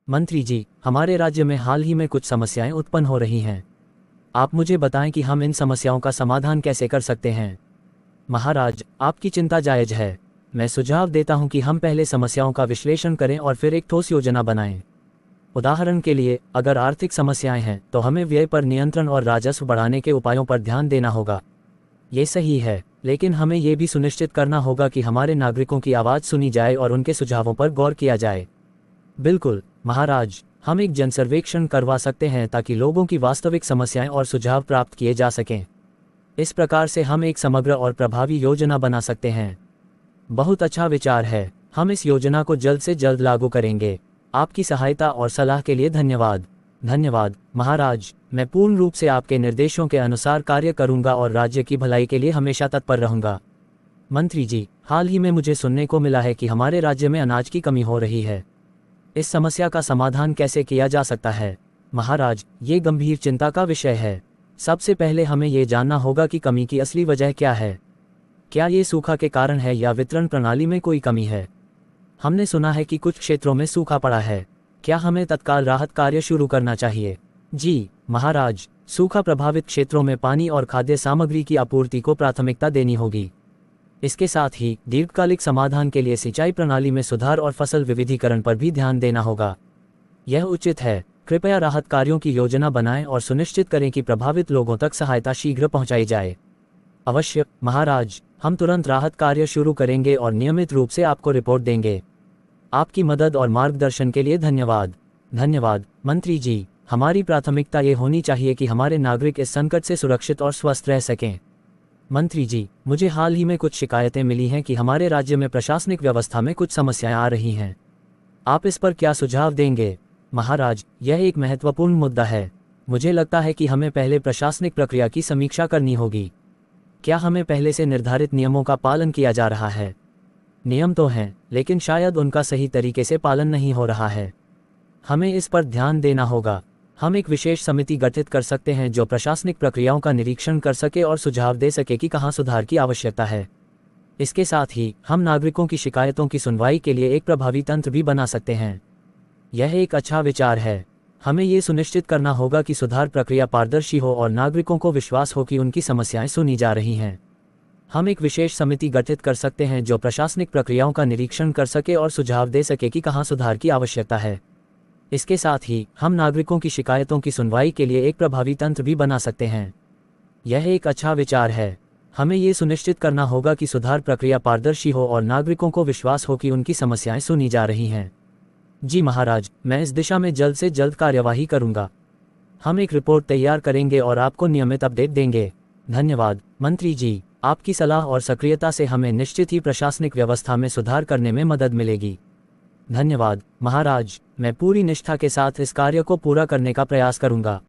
मंत्री जी, हमारे राज्य में हाल ही में कुछ समस्याएं उत्पन्न हो रही हैं। आप मुझे बताएं कि हम इन समस्याओं का समाधान कैसे कर सकते हैं। महाराज, आपकी चिंता जायज है। मैं सुझाव देता हूं कि हम पहले समस्याओं का विश्लेषण करें और फिर एक ठोस योजना बनाएं। उदाहरण के लिए, अगर आर्थिक समस्याएं हैं तो हमें व्यय पर नियंत्रण और राजस्व बढ़ाने के उपायों पर ध्यान देना होगा। ये सही है, लेकिन हमें ये भी सुनिश्चित करना होगा कि हमारे नागरिकों की आवाज़ सुनी जाए और उनके सुझावों पर गौर किया जाए। बिल्कुल महाराज, हम एक जनसर्वेक्षण करवा सकते हैं ताकि लोगों की वास्तविक समस्याएं और सुझाव प्राप्त किए जा सकें। इस प्रकार से हम एक समग्र और प्रभावी योजना बना सकते हैं। बहुत अच्छा विचार है। हम इस योजना को जल्द से जल्द लागू करेंगे। आपकी सहायता और सलाह के लिए धन्यवाद। धन्यवाद महाराज, मैं पूर्ण रूप से आपके निर्देशों के अनुसार कार्य करूंगा और राज्य की भलाई के लिए हमेशा तत्पर रहूंगा। मंत्री जी, हाल ही में मुझे सुनने को मिला है कि हमारे राज्य में अनाज की कमी हो रही है। इस समस्या का समाधान कैसे किया जा सकता है? महाराज, ये गंभीर चिंता का विषय है। सबसे पहले हमें ये जानना होगा कि कमी की असली वजह क्या है। क्या ये सूखा के कारण है या वितरण प्रणाली में कोई कमी है? हमने सुना है कि कुछ क्षेत्रों में सूखा पड़ा है। क्या हमें तत्काल राहत कार्य शुरू करना चाहिए? जी महाराज, सूखा प्रभावित क्षेत्रों में पानी और खाद्य सामग्री की आपूर्ति को प्राथमिकता देनी होगी। इसके साथ ही दीर्घकालिक समाधान के लिए सिंचाई प्रणाली में सुधार और फसल विविधीकरण पर भी ध्यान देना होगा। यह उचित है। कृपया राहत कार्यों की योजना बनाएं और सुनिश्चित करें कि प्रभावित लोगों तक सहायता शीघ्र पहुंचाई जाए। अवश्य महाराज, हम तुरंत राहत कार्य शुरू करेंगे और नियमित रूप से आपको रिपोर्ट देंगे। आपकी मदद और मार्गदर्शन के लिए धन्यवाद। धन्यवाद मंत्री जी, हमारी प्राथमिकता ये होनी चाहिए कि हमारे नागरिक इस संकट से सुरक्षित और स्वस्थ रह सकें। मंत्री जी, मुझे हाल ही में कुछ शिकायतें मिली हैं कि हमारे राज्य में प्रशासनिक व्यवस्था में कुछ समस्याएं आ रही हैं। आप इस पर क्या सुझाव देंगे? महाराज, यह एक महत्वपूर्ण मुद्दा है। मुझे लगता है कि हमें पहले प्रशासनिक प्रक्रिया की समीक्षा करनी होगी। क्या हमें पहले से निर्धारित नियमों का पालन किया जा रहा है? नियम तो हैं, लेकिन शायद उनका सही तरीके से पालन नहीं हो रहा है। हमें इस पर ध्यान देना होगा। हम एक विशेष समिति गठित कर सकते हैं जो प्रशासनिक प्रक्रियाओं का निरीक्षण कर सके और सुझाव दे सके कि कहां सुधार की आवश्यकता है। इसके साथ ही हम नागरिकों की शिकायतों की सुनवाई के लिए एक प्रभावी तंत्र भी बना सकते हैं। यह एक अच्छा विचार है। हमें ये सुनिश्चित करना होगा कि सुधार प्रक्रिया पारदर्शी हो और नागरिकों को विश्वास हो कि उनकी समस्याएं सुनी जा रही हैं। हम एक विशेष समिति गठित कर सकते हैं जो प्रशासनिक प्रक्रियाओं का निरीक्षण कर सके और सुझाव दे सके कि कहां सुधार की आवश्यकता है। इसके साथ ही हम नागरिकों की शिकायतों की सुनवाई के लिए एक प्रभावी तंत्र भी बना सकते हैं। यह एक अच्छा विचार है। हमें ये सुनिश्चित करना होगा कि सुधार प्रक्रिया पारदर्शी हो और नागरिकों को विश्वास हो कि उनकी समस्याएं सुनी जा रही हैं। जी महाराज, मैं इस दिशा में जल्द से जल्द कार्यवाही करूंगा। हम एक रिपोर्ट तैयार करेंगे और आपको नियमित अपडेट देंगे। धन्यवाद मंत्री जी, आपकी सलाह और सक्रियता से हमें निश्चित ही प्रशासनिक व्यवस्था में सुधार करने में मदद मिलेगी। धन्यवाद महाराज, मैं पूरी निष्ठा के साथ इस कार्य को पूरा करने का प्रयास करूंगा।